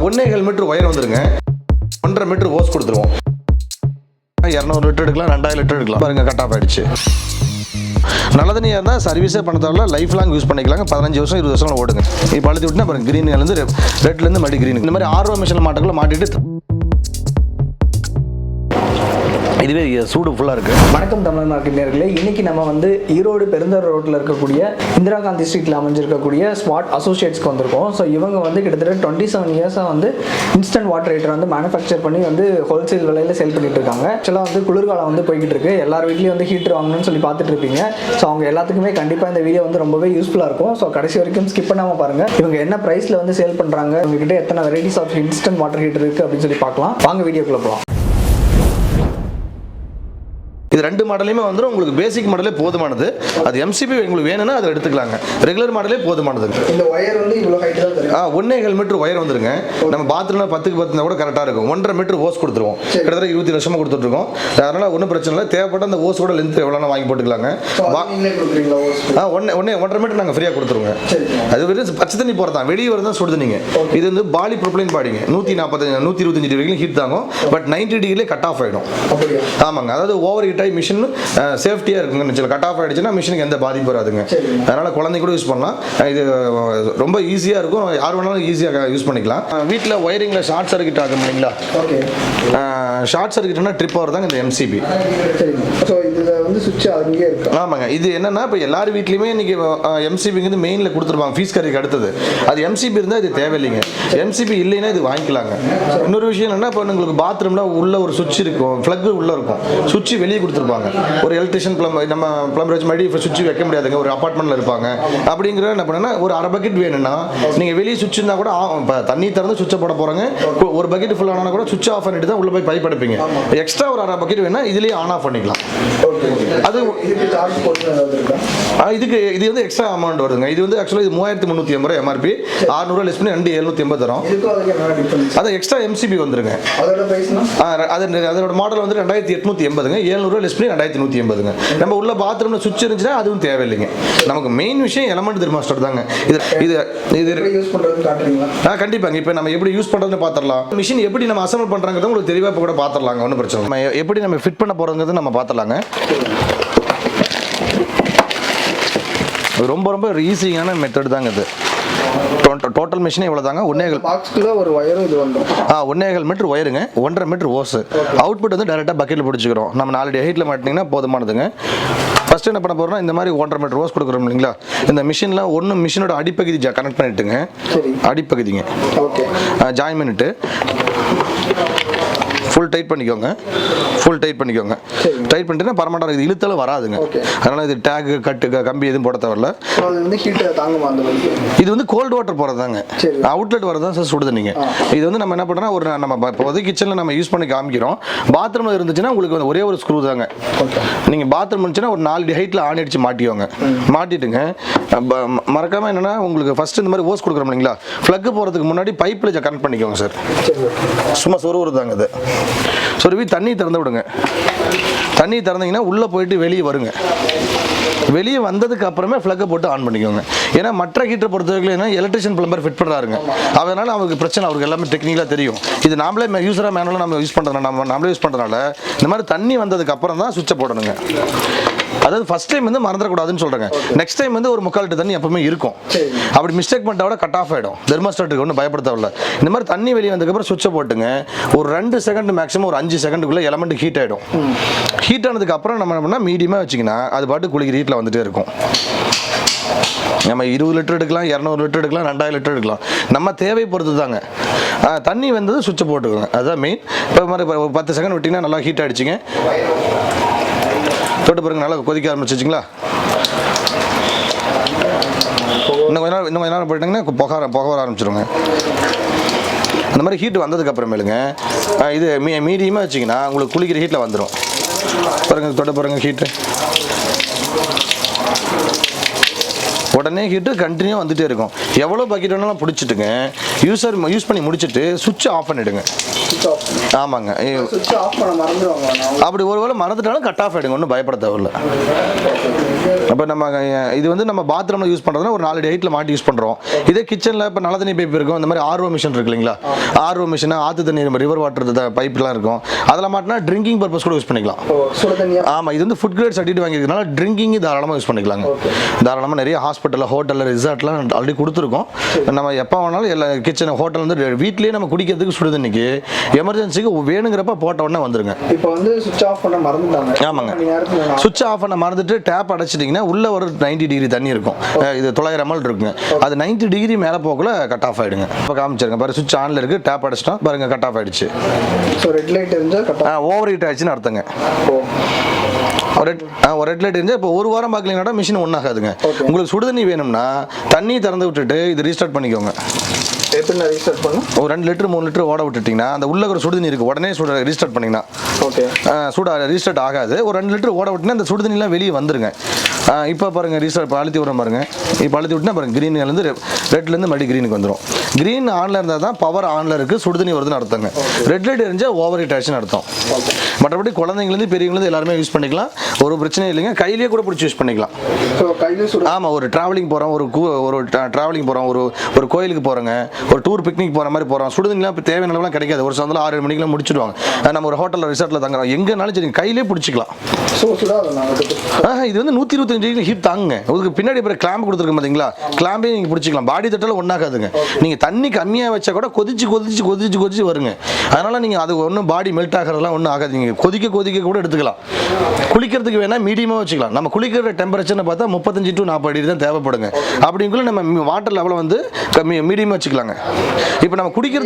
1.5 metre wire வந்துருங்க. 1.5 metre hose கொடுத்துருவோம். 200 litre எடுக்கலாம், 2000 லிட்டர் எடுக்கலாம். பாருங்க கட் ஆஃப் ஆயிடுச்சு. நல்ல தண்ணியாக இருந்தால் சர்வீஸே பண்ண தேவையில்ல, லைஃப் லாங் யூஸ் பண்ணிக்கலாங்க. 15 வருஷம் 20 வருஷம் ஓடுங்க. இப்போ அழுத்தி விட்டுனா பாருங்க கிரீன்லேருந்து ரெட்லேருந்து மறுபடியும் கிரீன். இந்த மாதிரி ஆர்வ மிஷினில் மாட்டக்குள்ள மாட்டிட்டு இதுவே சூடு ஃபுல்லாக இருக்குது. வணக்கம் தமிழ் மார்க்கெட் நேயர்களே, இன்றைக்கி நம்ம வந்து ஈரோடு பெருந்தர் ரோட்டில் இருக்கக்கூடிய இந்திரா காந்தி ஸ்ட்ரீட்டில் அமைஞ்சிருக்கக்கூடிய ஸ்வாட் அசோசியேட்ஸ்க்கு வந்திருக்கோம். ஸோ இவங்க வந்து கிட்டத்தட்ட 27 இயர்ஸாக வந்து இன்ஸ்டன்ட் வாட்டர் ஹீட்டர் வந்து மேனுஃபேக்சர் பண்ணி வந்து ஹோல்சேல் விலையில் சேல் பண்ணிட்டு இருக்காங்க. ஆக்சுவலாக வந்து குளிர்காலம் வந்து போய்கிட்டு இருக்கு, எல்லார் வீட்லேயும் வந்து ஹீட்டர் வாங்கணும்னு சொல்லி பார்த்துட்டு இருப்பீங்க. ஸோ அவங்க எல்லாத்துக்குமே கண்டிப்பாக இந்த வீடியோ வந்து ரொம்பவே யூஸ்ஃபுல்லாக இருக்கும். ஸோ கடைசி வரைக்கும் ஸ்கிப் பண்ணாமல் பாருங்கள். இவங்க என்ன ப்ரைஸில் வந்து சேல் பண்ணுறாங்க, உங்ககிட்ட எத்தனை varieties of instant water heater இருக்குது அப்படின்னு சொல்லி பார்க்கலாம். வாங்க வீடியோக்குள்ளே போகலாம். இது 2 மாடலையுமே வந்துடும். உங்களுக்கு பேசிக் மாடலே போதுமானது. அது எம்சிபி உங்களுக்கு வேணும்னா அதை எடுத்துக்கலாங்க. ரெகுலர் மாடலே போதுமானது. இந்த ஒயர் வந்து இவ்வளோ ஹைட் தான் தெரியும். 1.5 மீட்டர் ஒயர் வந்துருங்க. நம்ம பாத்ரூம்ல 10க்கு 10 கூட கரெக்டாக இருக்கும். 1.5 மீட்டர் ஹோஸ் கொடுத்துருவோம். கிட்டத்தட்ட 20 வருஷமா கொடுத்துட்ருக்கோம். அதனால ஒன்றும் பிரச்சனை இல்லை. தேவைப்பட்ட அந்த ஹோஸோட லென்த் எவ்வளோ வாங்கி போட்டுக்கலாங்க. 1.5 மீட்டர் நாங்கள் ஃப்ரீயாக கொடுத்துருவோங்க. அது வெறும் பச்சை தண்ணி போகிறதான், வெளியே வரதான் சுடு தண்ணிங்க. இது வந்து பாலி ப்ரொப்ளைன் பாடிங்க. 145 125 டிகிரி ஹீட் தாங்கும். பட் 90 டிகிரிலே கட் ஆஃப் ஆகிடும். ஆமாங்க, அதாவது ஓவர் ஹீட் மிஷின் சேஃப்டியாக இருக்குங்க. கட் ஆஃப் ஆகிடுச்சுன்னா மிஷினுக்கு எந்த பாதிப்பு வராதுங்க. அதனால் குழந்தை கூட யூஸ் பண்ணலாம். இது ரொம்ப ஈஸியாக இருக்கும், யார் வேணாலும் ஈஸியாக யூஸ் பண்ணிக்கலாம். வீட்டில் ஒயரிங்கில் ஷார்ட் சர்க்யூட் ஆகும் இல்லைங்களா? ஷார்ட் சர்க்யூட்னா ட்ரிப் ஆவர் தாங்க இந்த எம்சிபி. ஆமாங்க, இது என்னன்னா இப்போ எல்லார் வீட்லையுமே இன்னைக்கு எம்சிபிங்கிறது மெயினில் கொடுத்துருப்பாங்க ஃபீஸ் கறிக்கு அடுத்தது. அது எம்சிபி இருந்தால் இது தேவையில்லைங்க. எம்சிபி இல்லைன்னா இது வாங்கிக்கலாங்க. இன்னொரு விஷயம் என்னன்னா, இப்போ உங்களுக்கு பாத்ரூமில் உள்ள ஒரு சுவிட்ச் இருக்கும், ஃப்ளக் உள்ள இருக்கும், சுவிட்ச் வெளியே கொடுத்துருப்பாங்க. ஒரு எலக்ட்ரிஷியன் நம்ம பிளம்பர் வச்சு மறுபடியும் சுவிட்ச் வைக்க முடியாதுங்க. ஒரு அப்பார்ட்மெண்ட்ல இருப்பாங்க. அப்படிங்கிற என்ன பண்ணா, ஒரு அரை பக்கெட் வேணும்னா நீங்க வெளியே சுவிட்ச் இருந்தா கூட தண்ணி திறந்து சுவிட்சை போட போறாங்க, ஒரு பக்கெட் ஃபுல் ஆனா கூட சுவிட்ச் ஆஃப் பண்ணிட்டு தான் உள்ள போய் பைப் எடுப்பீங்க. எக்ஸ்ட்ரா ஒரு அரை பக்கெட் வேணா இதுலயே ஆன் ஆஃப் பண்ணிக்கலாம். அது இதுக்கு இது வந்து எக்ஸ்ட்ரா அமௌண்ட் வருதுங்க. இது வந்து ஆக்சுவலா இது 3380 எம்ஆர்பி, 600 லெஸ் பண்ணி 2780 தரும். அது எக்ஸ்ட்ரா எம்சிபி வந்துருங்க. அதோட மாடல் வந்து 2880ங்க. 700 லெஸ் பண்ணி 2180ங்க. நம்ம உள்ள பாத்ரூம்ல சுவிட்ச் இருந்துச்சுன்னா அதுவும் தேவையில்லைங்க. நமக்கு மெயின் விஷயம் எலமெண்ட் தெர்மாஸ்டர் தாங்க. இது யூஸ் பண்றது காட்டுறீங்களா? கண்டிப்பாங்க. இப்போ நம்ம எப்படி யூஸ் பண்றதுன்னு பாத்திரலாம். மிஷின் எப்படி நம்ம அசெம்பிள் பண்றாங்கறது உங்களுக்கு தெளிவா கூட பாத்திரலாங்க. ஒன்றும் பிரச்சனை இல்லை. நம்ம எப்படி நம்ம ஃபிட் பண்ண போறோங்கிறது நம்ம பாத்திரலாங்க. ரொம்ப ரொம்ப ஈஸியான மெத்தட் தாங்க இது. டோட்டல் மிஷினே இவ்வளோ தாங்க. 1.5 ஒரு ஒயரும் இது வந்துடும். 1.5 மீட்டர் ஒயருங்க, 1.5 மீட்டர் ஹோஸ். அவுட்புட் வந்து டைரெக்டாக பக்கெட்டில் பிடிச்சிக்கிறோம். நம்ம 4 ஹைட்டில் மாட்டினீங்கன்னா போதுமானதுங்க. ஃபர்ஸ்ட் என்ன பண்ண போறோம்னா, இந்த மாதிரி 1.5 மீட்டர் ஹோஸ் கொடுக்குறோம் இல்லைங்களா? இந்த மிஷினில் ஒன்று மிஷினோட அடிப்பகுதி கனெக்ட் பண்ணிட்டுங்க. அடிப்பகுதிங்க ஜாயின் பண்ணிட்டு ஃபுல் டைட் பண்ணிக்கோங்க. டைட் பண்ணிட்டுனா பரமாட்டாக இது இழுத்தாலும் வராதுங்க. அதனால இது டேக் கட்டு கம்பி எதுவும் போட தேவையில்ல. இது வந்து கோல்டு வாட்டர் போகிறதாங்க. அவுட்லெட் வரதான் சார் சுடுது. நீங்கள் இது வந்து நம்ம என்ன பண்ணுறோம்னா, ஒரு நம்ம இப்போது கிச்சனில் நம்ம யூஸ் பண்ணி காமிக்கிறோம். பாத்ரூமில் இருந்துச்சுன்னா உங்களுக்கு வந்து ஒரே ஒரு ஸ்க்ரூ தாங்க. நீங்கள் பாத்ரூம் இருந்துச்சுன்னா ஒரு 4 ஹைட்டில் ஆணி அடிச்சு மாட்டிக்கோங்க. மாட்டிட்டுங்க மறக்காமல் என்னென்னா, உங்களுக்கு ஃபஸ்ட்டு இந்த மாதிரி ஓஸ் கொடுக்குறோம் இல்லைங்களா? ஃப்ளக்கு போகிறதுக்கு முன்னாடி பைப்பில் கனெக்ட் பண்ணிக்கோங்க சார். சும்மா சொருவுறதாங்க இது. சொருவி தண்ணி திறந்து விடுங்க. தண்ணி திறந்தீங்கன்னா உள்ளே போயிட்டு வெளியே வருங்க. வெளியே வந்ததுக்கு அப்புறமே ஃப்ளக்கை போட்டு ஆன் பண்ணிக்கோங்க. ஏன்னா மற்ற ஹீட்டரை பொறுத்த வரைக்கும் எலக்ட்ரிஷியன் பிளம்பர் ஃபிட் பண்ணுறாருங்க. அதனால அவருக்கு பிரச்சனை, அவருக்கு எல்லாமே டெக்னிக்கலாக தெரியும். இது நாமளே யூஸராக மேனுவலாக நம்ம யூஸ் பண்ணுறதுனால நாமளே யூஸ் பண்ணுறதுனால இந்த மாதிரி தண்ணி வந்ததுக்கு அப்புறம் தான் சுவிட்சை போடணுங்க. அதாவது ஃபர்ஸ்ட் டைம் வந்து மறந்துடக்கூடாதுன்னு சொல்கிறேங்க. நெக்ஸ்ட் டைம் வந்து ஒரு 3/4 லிட்டர் தண்ணி எப்பவுமே இருக்கும். அப்படி மிஸ்டேக் பண்ணிட்டா கூட கட் ஆஃப் ஆகிடும். தெர்மாஸ்டாட்டுக்கு ஒன்றும் பயப்படுத்தவில்லை. இந்த மாதிரி தண்ணி வெளியே வந்ததுக்கப்புறம் சுவிட்சை போட்டுங்க. ஒரு 2 செகண்ட் மேக்ஸிமம் ஒரு 5 செகண்டுக்குள்ளே எலமெண்ட் ஹீட் ஆகிடும். ஹீட் ஆனதுக்கு அப்புறம் நம்ம என்ன பண்ணால் மீடியமாக வச்சிங்கன்னா அது பாட்டு குளிக்கிற ஹீட்டில் வந்துகிட்டே இருக்கும். நம்ம 20 லிட்டர் எடுக்கலாம், 200 லிட்டர் எடுக்கலாம், 2000 லிட்டர் எடுக்கலாம். நம்ம தேவை பொறுத்து தாங்க. தண்ணி வந்தது சுவிட்சை போட்டுக்கோங்க, அதுதான் மெயின். இப்போ மாதிரி ஒரு 10 செகண்ட் விட்டிங்கன்னா நல்லா ஹீட் ஆகிடுச்சிங்க. தொட்டு பாருங்க, நல்லா கொதிக்க ஆரம்பிச்சிச்சிங்களா? இன்னும் கொஞ்ச நேரம் போயிட்டாங்கன்னா புக வர ஆரம்பிச்சிருங்க. அந்த மாதிரி ஹீட் வந்ததுக்கு அப்புறமேலுங்க இது மீடியமாக வச்சிங்கன்னா உங்களுக்கு குளிக்கிற ஹீட்டில் வந்துடும். பாருங்க, தொட்டு பாருங்க, ஹீட்டு உடனே ஹீட்டு கண்டினியூ வந்துட்டே இருக்கும். எவ்வளோ பக்கெட் வேணாலும் பிடிச்சிட்டுங்க யூஸ் பண்ணி முடிச்சுட்டு சுவிட்ச் ஆஃப் பண்ணிவிடுங்க. ஆமாங்க, அப்படி ஒருவேளை மறந்துட்டாலும் கட் ஆஃப் ஆகிடுங்க, ஒன்றும் பயப்பட தேவையில்லை. அப்போ நம்ம இது வந்து நம்ம பாத்ரூமில் யூஸ் பண்ணுறதுனா ஒரு 4 ஹைட்டில் மாட்டி யூஸ் பண்ணுறோம். இதே கிச்சனில் இப்போ நல்ல தண்ணி பைப் இருக்கும், இந்த மாதிரி ஆர்ஓ மிஷின் இருக்கு இல்லைங்களா, ஆர்ஓ மிஷின் ஆற்று தண்ணி ரிவர் வாட்டர் பைப்லாம் இருக்கும், அதில் மாட்டினா ட்ரிங்கிங் பர்பஸ் கூட யூஸ் பண்ணிக்கலாம். ஆமாம், இது வந்து ஃபுட் கிரேட் சர்டிஃபிகேட் வாங்கிக்கிறதுனால ட்ரிங்கிங் தாராளமாக யூஸ் பண்ணிக்கலாங்க. தாராளமாக நிறைய ஹாஸ்பிட்டலில் ஹோட்டலில் ரிசார்ட்லாம் ஆல்ரெடி கொடுத்துருக்கோம். நம்ம எப்போ வேணாலும் எல்லா கிச்சன் ஹோட்டல் வந்து வீட்லேயே நம்ம குடிக்கிறதுக்கு சுடு தண்ணிக்கு எமர்ஜென்சிக்கு வேணுங்கிறப்ப போட்ட உடனே வந்துருங்க. இப்போ வந்து சுவிட்ச் ஆஃப் பண்ண மறந்துட்டாங்க. ஆமாங்க, சுவிட்ச் ஆஃப் பண்ண மறந்துட்டு டேப் அடைச்சிட்டிங்கன்னா உள்ள ஒரு 90 டிகிரி தண்ணி இருக்கும். இது 900 ml இருக்குங்க. அது 90 டிகிரி மேலே போகல கட் ஆஃப் ஆகிடுங்க. இப்போ காமிச்சிருங்க பாரு, சுவிட்ச் ஆனில் இருக்குது, டேப் அடைச்சிட்டோம் பாருங்க, கட் ஆஃப் ஆகிடுச்சு. ஸோ ரெட் லைட் இருந்தால் ஓவர் ஹீட் ஆயிடுச்சுன்னு அர்த்தங்க. ஒரு ரெட் லைட் இருந்தால் இப்போ ஒரு வாரம் பார்க்கலீங்கன்னா மிஷின் ஒன்றாகாதுங்க. உங்களுக்கு சுடுதண்ணி வேணும்னா தண்ணி திறந்து விட்டுட்டு இது ரீஸ்டார்ட் பண்ணிக்கோங்க. எப்படி ரீஸ்டார்ட் பண்ணும்? ஒரு 2 லிட்டர் 3 லிட்டர் ஓட விட்டுட்டிங்கன்னா அந்த உள்ள ஒரு சுடுதண்ணி இருக்குது, உடனே ரீஸ்டார்ட் பண்ணிங்கன்னா ரீஸ்டார்ட் ஆகாது. ஒரு 2 லிட்டர் ஓட விட்டுனா அந்த சுடுதண்ணிலாம் வெளியே வந்துருங்க. இப்போ பாருங்கள் ரீஸ்டார்ட் இப்போ அழுத்தி விட்ற பாருங்க. இப்போ அழுத்தி விட்டுனா பாருங்கள் க்ரீன்லேருந்து ரெட்லேருந்து மறுபடியும் க்ரீனுக்கு வந்துடும். க்ரீன் ஆனில் இருந்தால் தான் பவர் ஆனில் இருக்குது, சுடுதண்ணி வருதுன்னு அர்த்தங்க. ரெட் லைட் எரிஞ்சால் ஓவர் ஹீட் ஆச்சுன்னு அர்த்தம். மற்றபடி குழந்தைங்கலேருந்து பெரியவங்கலேருந்து எல்லாருமே யூஸ் பண்ணிக்கலாம், ஒரு பிரச்சனையும் இல்லைங்க. கையிலேயே கூட பிடிச்சி யூஸ் பண்ணிக்கலாம். ஆமாம், ஒரு ட்ராவலிங் போகிறோம், ஒரு ட்ராவலிங் போகிறோம், ஒரு கோயிலுக்கு போகிறோங்க, ஒரு டூர் பிக்னிக் போகிற மாதிரி போகிறோம், சுடுதண்ணிலாம் இப்போ தேவையான அளவுலாம் கிடைக்காது. ஒரு சாயந்தரம் 6 மணிக்கெலாம் முடிச்சிடுவாங்க. நம்ம ஒரு ஹோட்டலில் ரிசார்ட்டில் தங்குறோம், எங்கேனாலும் சரி கையிலே பிடிச்சிக்கலாம். இது வந்து 125 டிகிரி ஹீட் தாங்குங்க. உங்களுக்கு பின்னாடி இப்போ கிளாம்பு கொடுத்துருக்க பார்த்தீங்களா, கிளாம்பே நீங்கள் பிடிச்சிக்கலாம். பாடி தட்டாலும் ஒன்றாகாதுங்க. நீங்கள் தண்ணி கம்மியாக வச்சா கூட கொதிச்சு வருங்க. அதனால் நீங்கள் அது ஒன்றும் பாடி மெல்ட் ஆகிறதுலாம் ஒன்றும் ஆகாது. நீங்கள் கொதிக்க கூட எடுத்துக்கலாம். குளிக்கிறதுக்கு வேணால் மீடியமாக வச்சுக்கலாம். நம்ம குளிக்கிற டெம்பரேச்சர்னு பார்த்தா 35 to 40 டிகிரி தான் தேவைப்படுங்க. அப்படிங்குள்ள நம்ம வாட்டர் லெவலை வந்து மீடியமாக வச்சுக்கலாங்க. இப்போ நம்ம குளிக்கிற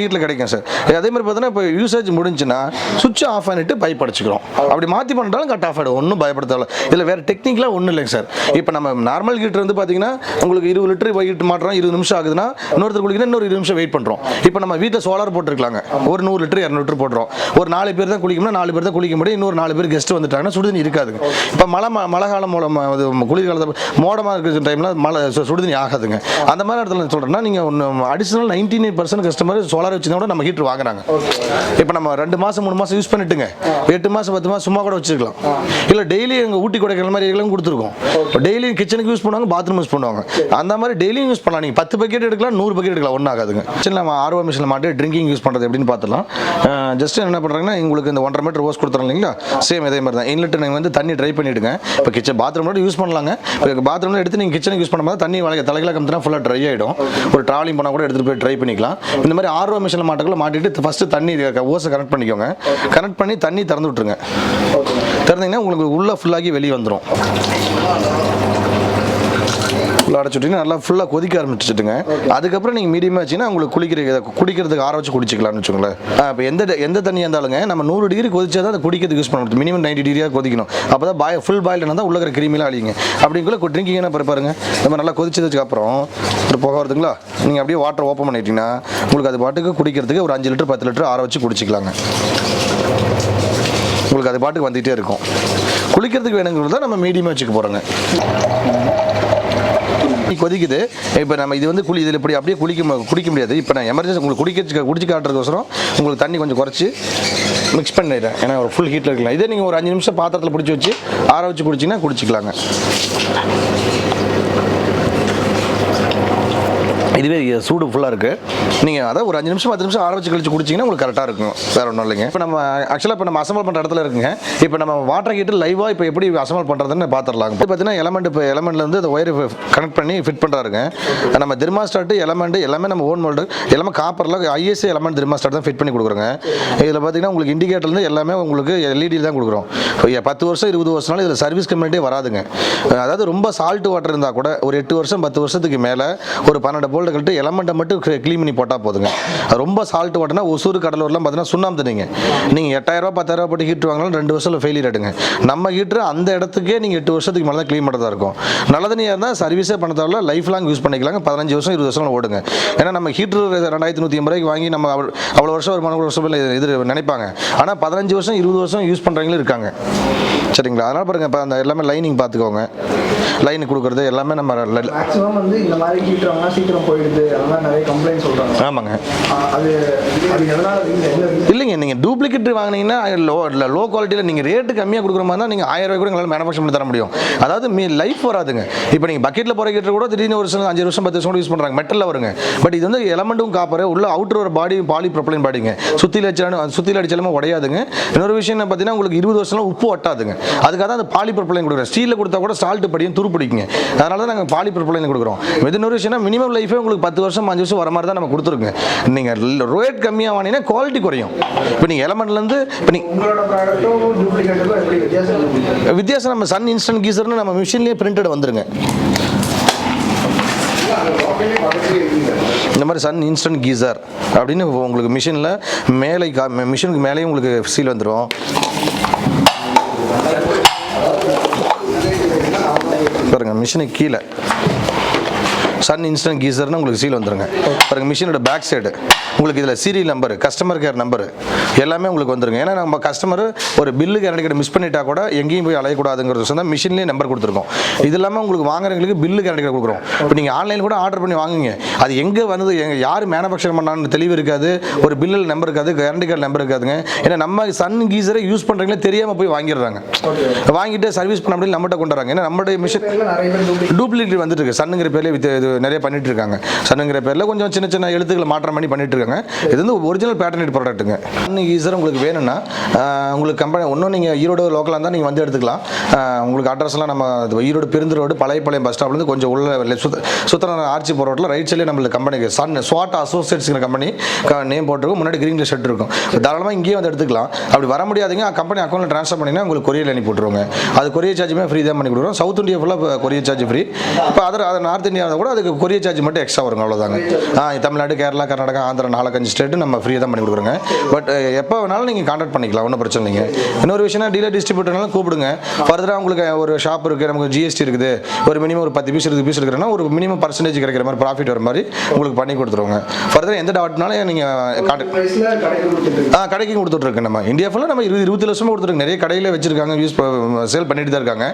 ஹீட்டில் கிடைக்கும் சார். அதே மாதிரி பார்த்தோன்னா இப்போ யூசேஜ் முடிஞ்சுன்னா சுவிட்ச் ஆஃப் பண்ணிட்டு பைப் அடிச்சுக்கிறோம். அப்படி மாற்றி பண்ணிட்டாலும் கட் ஆஃப் ஆகிடும், ஒன்றும் பயப்பட தேவை. இதில் வேறு டெக்னிக்லாம் ஒன்றும் இல்லைங்க சார். இப்போ நம்ம நார்மல் ஹீட்டர் வந்து பார்த்தீங்கன்னா உங்களுக்கு 20 லிட்டர் ஹீட் மாட்டுறோம், 20 நிமிஷம் ஆகுதுன்னா இன்னொருத்தர் குளிக்கிற இன்னொரு 20 நிமிஷம் வெயிட் பண்ணுறோம். இப்போ நம்ம வீட்டில் சோலார் போட்டுருக்கலாங்க, ஒரு 100 லிட்டர் 200 லிட்டர் போட்டுறோம். ஒரு 4 பேர் தான் குளிக்கணும்னா 4 பேர் தான் குளிக்க முடியும். இன்னொரு 4 பேர் கெஸ்ட் வந்துட்டாங்கன்னா சுடுதண்ணி இருக்காதுங்க. இப்போ மழை காலம் குளிர்காலத்தில் மோடமாக இருக்கிற டைமில் சுடுதண்ணி ஆகாதுங்க. அந்த மாதிரி இடத்துல சொல்கிறேன்னா நீங்கள் ஒன்று அடிஷனல் 99% கஸ்டமர் சோலார் வச்சுருந்தா கூட நம்ம ஹீட்டர் வாங்குறாங்க. இப்போ நம்ம 2 மாதம் 3 மாதம் யூஸ் பண்ணிட்டுங்க, 8 மாதம் 10 மாதம் சும்மா கூட வச்சுருக்கலாம். இல்லை டெய்லி எங்கள் ஊட்டி கொடைக்கானல் மாதிரி எல்லாம் கொடுத்துருக்கோம். டெய்லி கிச்சனுக்கு யூஸ் பண்ணுவாங்க, பாத்ரூம் யூஸ் பண்ணுவாங்க. அந்த மாதிரி டெய்லியும் யூஸ் பண்ணலாம். நீங்கள் 10 பக்கெட் எடுக்கலாம், 100 பக்கெட் எடுக்கலாம், ஒன்றும் ஆகாதுங்க. கிச்சனில் நம்ம ஆர்ஓ மிஷினில் மாட்டி ட்ரிங்கிங் யூஸ் பண்ணுறது எப்படின்னு பார்த்துலாம். ஜஸ்ட் என்ன பண்ணுறாங்கன்னா உங்களுக்கு இந்த 1.5 மீட்டர் ஓஸ் கொடுத்துறோம் இல்லைங்களா, சேம் இதே மாதிரி தான். இன்லெட் நீங்கள் வந்து தண்ணி ட்ரை பண்ணிவிடுங்க. இப்போ கிச்சன் பாத்ரூமில் யூஸ் பண்ணலாங்க. இப்போ பாத்ரூமில் எடுத்து நீங்கள் கிச்சனுக்கு யூஸ் பண்ணும்போது தண்ணி தலைகளை கம்மினா ஃபுல்லாக ட்ரை ஆகிடும். ஒரு ட்ராவலிங் பண்ணால் கூட எடுத்துகிட்டு போய் ட்ரை பண்ணிக்கலாம். இந்த மாதிரி ஆர்ஓ மிஷினில் மாட்டுக்குள்ள மாட்டிட்டு ஃபஸ்ட்டு தண்ணி ஓஸை கனெக்ட் பண்ணிக்கோங்க. கனெக்ட் பண்ணி தண்ணி திறந்து விட்டுருங்க. திறந்தீங்கன்னா உங்களுக்கு உள்ளே ஃபுல்லாகி வெளியே வந்துடும். ஃபுல்லாக அடைச்சுட்டிங்கன்னா நல்லா ஃபுல்லாக கொதிக்க ஆரம்பிச்சுட்டுங்க. அதுக்கப்புறம் நீங்கள் மீடியமாக வச்சிங்கன்னா உங்களுக்கு குடிக்கிறதுக்கு ஆற வச்சு குடிச்சிக்கலாம்னு வச்சுக்கோங்களேன். இப்போ எந்த தண்ணியாக இருந்தாலுங்க நம்ம 100 டிகிரி கொதிச்சா தான் அதை குடிக்கிறதுக்கு யூஸ் பண்ண முடியும். மினிமம் 90 டிகிரியாக கொதிக்கணும். அப்போ தான் ஃபுல் பாயில் தான் உள்ள இருக்கிற கிருமிலாம் அழியுங்க. அப்படிங்குள்ள ட்ரிங்கிங் என்ன பாருங்க, நம்ம நல்லா கொதிச்சதுக்கப்புறம் ஒரு புகை வருதுங்களா, நீங்கள் அப்படியே வாட்டர் ஓப்பன் பண்ணிட்டீங்கன்னா உங்களுக்கு அது பாட்டுக்கு குடிக்கிறதுக்கு ஒரு 5 லிட்டர் 10 லிட்டர் ஆற வச்சு குடிச்சிக்கலாங்க. உங்களுக்கு அது பாட்டுக்கு வந்துகிட்டே இருக்கும். குளிக்கிறதுக்கு வேணுங்கிறது தான் நம்ம மீடியமாக வச்சுக்க போகிறோங்க. கொதிக்குது. இப்போ நம்ம இது வந்து இதில் இப்படி அப்படியே குடிக்க முடியாது. இப்போ நான் எமர்ஜென்சி உங்களுக்கு குடிச்சு காட்டுறதுக்கோசரம் உங்களுக்கு தண்ணி கொஞ்சம் குறைச்சி மிக்ஸ் பண்ணிடுறேன். ஏன்னா ஒரு ஃபுல் ஹீட்டில் இருக்கலாம். இதே நீங்கள் ஒரு 5 நிமிஷம் பாத்திரத்தில் பிடிச்சி வச்சு ஆற வச்சு குடிச்சிங்கன்னா குடிச்சிக்கலாங்க. இதுவே சூடு ஃபுல்லாக இருக்குது. நீங்கள் அதை ஒரு 5 நிமிஷம் 10 நிமிஷம் ஆற வச்சு கழிச்சு குடிச்சிங்கன்னா உங்களுக்கு கரெக்டாக இருக்கும். வேறு ஒன்றும் இல்லைங்க. இப்போ நம்ம ஆக்சுவலாக இப்போ நம்ம அசம்பிள் பண்ணுற இடத்துல இருக்குங்க. இப்போ நம்ம வாட்டர் ஹீட்டர் லைவாக இப்போ எப்படி அசம்பிள் பண்ணுறதுன்னு பார்த்துடலாம். இப்போ பார்த்தீங்கன்னா எலமெண்ட்லேருந்து அந்த ஒயர் கனெக்ட் பண்ணி ஃபிட் பண்ணுறாருங்க. நம்ம தெர்மாஸ்டாட்டு எலமெண்ட் எல்லாமே நம்ம ஓன் மோல்டு எல்லாமே காப்பரில் ஐஎஸ்ஏ எலமெண்ட் தெர்மாஸ்டாட் தான் ஃபிட் பண்ணி கொடுக்குறோங்க. இதில் பார்த்தீங்கன்னா உங்களுக்கு இண்டிகேட்டர்லேருந்து எல்லாமே உங்களுக்கு எல்இடி தான் கொடுக்குறோம். 10 வருஷம் 20 வருஷம்னாலும் இதில் சர்வீஸ் கம்யூனிட்டே வராதுங்க. அதாவது ரொம்ப சால்ட் வாட்டர் இருந்தால் கூட ஒரு 8 வருஷம் 10 வருஷத்துக்கு மேலே ஒரு 12 போல்ட் கழிட்டு எலமெண்ட்டை மட்டும் க்ளீன் பண்ணி போட்டால் போதுங்க. ரொம்ப சால்ட் வாட்டர்னா ஒசூர் கடலூர்லாம் பார்த்தீங்கன்னா சுண்ணாம்பு தண்ணிங்க. நீங்கள் 8000 10,000 போட்டு ஹீட்டர் வாங்கினாலும் 2 வருஷத்தில் ஃபெயிலியர் ஆகிடுங்க. நம்ம ஹீட்டர் அந்த இடத்துக்கே நீங்கள் 8 வருஷத்துக்கு மேலே தான் க்ளீன் பண்ணுறதா இருக்கும். நல்ல தண்ணியாக இருந்தால் சர்வீஸே பண்ண தேவையில்ல, லைஃப் லாங் யூஸ் பண்ணிக்கலாங்க. 15 வருஷம் 20 வருஷம் ஓடுங்க. ஏன்னா நம்ம ஹீட்டர் 2150 ரூபாய்க்கு வாங்கி நம்ம அவ்வளோ வருஷம் ஒரு 3 வருஷம் இது நினைப்பாங்க. ஆனால் 15 வருஷம் 20 வருஷம் யூஸ் பண்ணுறவங்களும் இருக்காங்க. சரிங்களா? அதனால் பாருங்கள் இப்போ அந்த எல்லாமே லைனிங் பார்த்துக்கோங்க. லைன் கொடுக்குறது எல்லாமே நம்ம மேக்ஸிமம் வந்து இந்த மாதிரி ஹீட்டர் வாங்கினா சீக்கிரம் போயிடுது, அந்த மாதிரி நிறைய கம்ப்ளைண்ட் சொல்கிறாங்க. ஆமாங்க. அது எதனால் இல்லைங்க, நீங்கள் டூப்ளிகேட் வாங்கினீங்கன்னா லோ குவாலிட்டியில் நீங்கள் ரேட்டு கம்மியாக கொடுக்குற மாதிரி தான் நீங்கள் 1000 ரூபாய் கூட எங்களால் மேனுஃபேக்சர் பண்ணி தர முடியும். அதாவது லைஃப் வராதுங்க. இப்போ நீங்கள் பக்கெட்டில் போகிற ஹீட்டர் கூட திடீர்னு ஒரு 5 வருஷம் 10 வருஷம் கூட யூஸ் பண்ணுறாங்க, மெட்டலில் வருங்க. பட் இது வந்து எலமெண்ட்டும் காப்பர், உள்ள அவுட்டர் ஒரு பாடி பாலிப்ரொபைலின் பாடிங்க, சுற்றியில் அடிச்சாலுமே உடையாதுங்க. இன்னொரு விஷயம் என்ன பார்த்தீங்கன்னா உங்களுக்கு 20 வருஷம்லாம் உப்பு ஒட்டாதுங்க. அதுக்காக தான் அந்த பாலிப்ரொபைலின் கொடுக்குறோம். ஸ்டீலில் கொடுத்தா கூட சால்ட் படியும் துரு பிடிக்குங்க, அதனால தான் நாங்கள் பாலிப்ரொபைலின் கொடுக்குறோம். இன்னொரு விஷயம்னா மினிமம் லைஃபே உங்களுக்கு 10 வருஷம் 5 வருஷம் வர மாதிரி தான் நம்ம கொடுத்துருங்க. நீங்கள் ரேட் கம்மியாக வாங்கினீங்கன்னா குவாலிட்டி குறையும். இப்போ நீங்கள் எலமெண்ட்லேருந்து இப்போ வித்தியாசம் நம்ம சன் இன்ஸ்டன்ட் கீசர்னு நம்ம மிஷின்லேயே பிரிண்டட் வந்துருங்க. இந்த மாதிரி சன் இன்ஸ்டன்ட் கீசர் அப்படின்னு உங்களுக்கு மிஷினில் மேலே மிஷினுக்கு மேலேயும் உங்களுக்கு சீல் வந்துடும். பாருங்க மிஷினுக்கு கீழே சன் இன்ஸ்டன்ட் கீசர்னு உங்களுக்கு சீல் வந்துருங்க. பாருங்க மிஷினோட பேக் சைடு உங்களுக்கு இதில் serial number, customer care number எல்லாமே உங்களுக்கு வந்துருங்க. ஏன்னா நம்ம கஸ்டமர் ஒரு பில்லு கேரண்டி மிஸ் பண்ணிட்டா கூட எங்கேயும் போய் அலையக்கூடாதுங்கிறது சொன்னால் மிஷின்லேயே நம்பர் கொடுத்துருக்கோம். இது இல்லாமல் உங்களுக்கு வாங்குறவங்களுக்கு பில்லு கேரண்டி கொடுக்குறோம். இப்போ நீங்கள் ஆன்லைனில் கூட ஆர்டர் பண்ணி வாங்குங்க, அது எங்கே வந்தது யார் மேனுஃபேக்சர் பண்ணான்னு தெளிவு இருக்காது, ஒரு பில்லில் நம்பர் இருக்காது, கேரண்டி கார்டு நம்பர் இருக்காதுங்க. ஏன்னா நம்ம சன் கீசரை யூஸ் பண்ணுறீங்களே தெரியாமல் போய் வாங்கிடுறாங்க, வாங்கிட்டு சர்வீஸ் பண்ண முடியல நம்மகிட்ட கொண்டு வராங்க. ஏன்னா நம்மளுடைய மிஷின் டூப்ளிகேட் வந்துட்டு இருக்கு. சன்னுங்கிற பேர்லேயே இது நிறைய பண்ணிட்டு இருக்காங்க. சன்னுங்கிற பேரில் கொஞ்சம் சின்ன சின்ன எழுத்துக்களை மாற்றம் பண்ணி பண்ணிட்டு இருக்காங்க. இது வந்து ஒரிஜினல் பேட்டர்னேட் ப்ராடக்ட்டுங்க. சன் கீசர் உங்களுக்கு வேணும்னா உங்களுக்கு கம்பெனி இன்னும் நீங்கள் ஈரோடு லோக்கலாக இருந்தால் நீங்கள் வந்து எடுத்துக்கலாம். உங்களுக்கு அட்ரஸ்லாம் நம்ம ஈரோடு பெருந்து ரோடு பழையபாளையம் பஸ் ஸ்டாப்லேருந்து கொஞ்சம் உள்ள சுத்தன ஆர்ச்சி போகிற ரோட்டில் ரைட் சைடில் நம்மளுக்கு கம்பெனிக்கு ஸ்வாட் அசோசியேட்ஸ்ங்கிற கம்பெனி நேம் போட்டிருக்கும், முன்னாடி கிரீன் ஷர்ட் இருக்கும். தாராளமாக இங்கேயே வந்து எடுத்துக்கலாம். அப்படி வர முடியாதுங்க, கம்பெனி அக்கௌண்ட்டில் ட்ரான்ஸ்ஃபர் பண்ணிங்கன்னா உங்களுக்கு கொரியர் அனுப்பி போட்டுருவாங்க. அது கொரியர் சார்ஜுமே ஃப்ரீ தான் பண்ணி கொடுக்குறோம். சவுத் இந்தியா ஃபுல்லாக கொரியர் சார்ஜ் ஃப்ரீ. இப்போ அதை நார்த் இந்தியா கூட அதுக்கு கொரியர் சார்ஜ் மட்டும் எக்ஸ்ட்ரா வருங்க, அவ்வளோதாங்க. தமிழ்நாடு, கேரளா, கர்நாடகா, ஆந்திரா 4-5 ஸ்டேட்டு நம்ம ஃப்ரீயாக தான் பண்ணி கொடுக்குறோங்க. பட் எப்போ வேணாலும் நீங்கள் கான்டாக்ட் பண்ணிக்கலாம், ஒன்றும் பிரச்சனை இல்லைங்க. இன்னொரு விஷயம்னா டீலர் டிஸ்ட்ரிபியூட்டர்னாலும் கூப்பிடுங்க. ஃபர்தராக உங்களுக்கு ஒரு ஷாப் இருக்குது, நமக்கு ஜிஎஸ்டி இருக்குது, ஒரு மினிமம் ஒரு 10 பீஸ் 20 பீஸ் இருக்கிறனா ஒரு மினிமம் பர்சன்டேஜ் கிடைக்கிற மாதிரி ப்ராஃபிட் வர மாதிரி உங்களுக்கு பண்ணி கொடுத்துருவோங்க. ஃபர்தராக எந்த டவுட்னாலும் நீங்கள் கடைக்கும் கொடுத்துட்ருக்கு. நம்ம இந்தியா ஃபுல்லாக நம்ம 20 வருஷமாக கொடுத்துருக்கு. நிறைய கடையில் வச்சிருக்காங்க, யூஸ் சேல் பண்ணிட்டு தான் இருக்காங்க.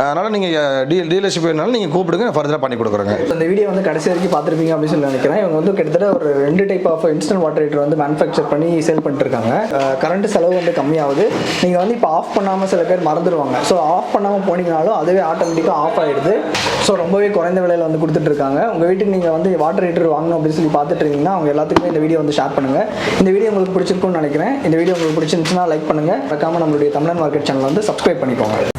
அதனால் நீங்கள் டீலர்ஷிப் வேணாலும் நீங்கள் கூப்பிடுங்க, ஃபர்தராக பண்ணி கொடுக்குறோங்க. இந்த வீடியோ வந்து கடைசி வரைக்கும் பார்த்துருப்பீங்க அப்படின்னு சொல்லி நினைக்கிறேன். இவங்க வந்து கிட்டத்தட்ட ஒரு 2 type of instant water heater வந்து மேனுஃபேக்சர் பண்ணி சேல் பண்ணிட்டு இருக்காங்க. கரண்ட் செலவு வந்து கம்மியாகுது. நீங்கள் வந்து இப்போ ஆஃப் பண்ணாமல் சில பேர் மறந்துடுவாங்க. ஸோ ஆஃப் பண்ணாமல் போனீங்கனாலும் அதுவே ஆட்டோமேட்டிக்காக ஆஃப் ஆகிடுது. ஸோ ரொம்பவே குறைந்த விலையில் வந்து கொடுத்துட்டு இருக்காங்க. உங்கள் வீட்டுக்கு நீங்கள் வந்து வாட்டர் ஹீட்டர் வாங்கணும் அப்படின்னு சொல்லி பார்த்துட்டு இருந்தீங்கன்னா அவங்க எல்லாத்துக்குமே இந்த வீடியோ வந்து ஷேர் பண்ணுங்கள். இந்த வீடியோ உங்களுக்கு பிடிச்சிருக்கும்னு நினைக்கிறேன். இந்த வீடியோ உங்களுக்கு பிடிச்சிருந்துச்சுன்னா லைக் பண்ணுங்கள். மறக்காம நம்மளுடைய தமிழன் மார்க்கெட் சேனல் வந்து சப்ஸ்கிரைப் பண்ணிக்கோங்க.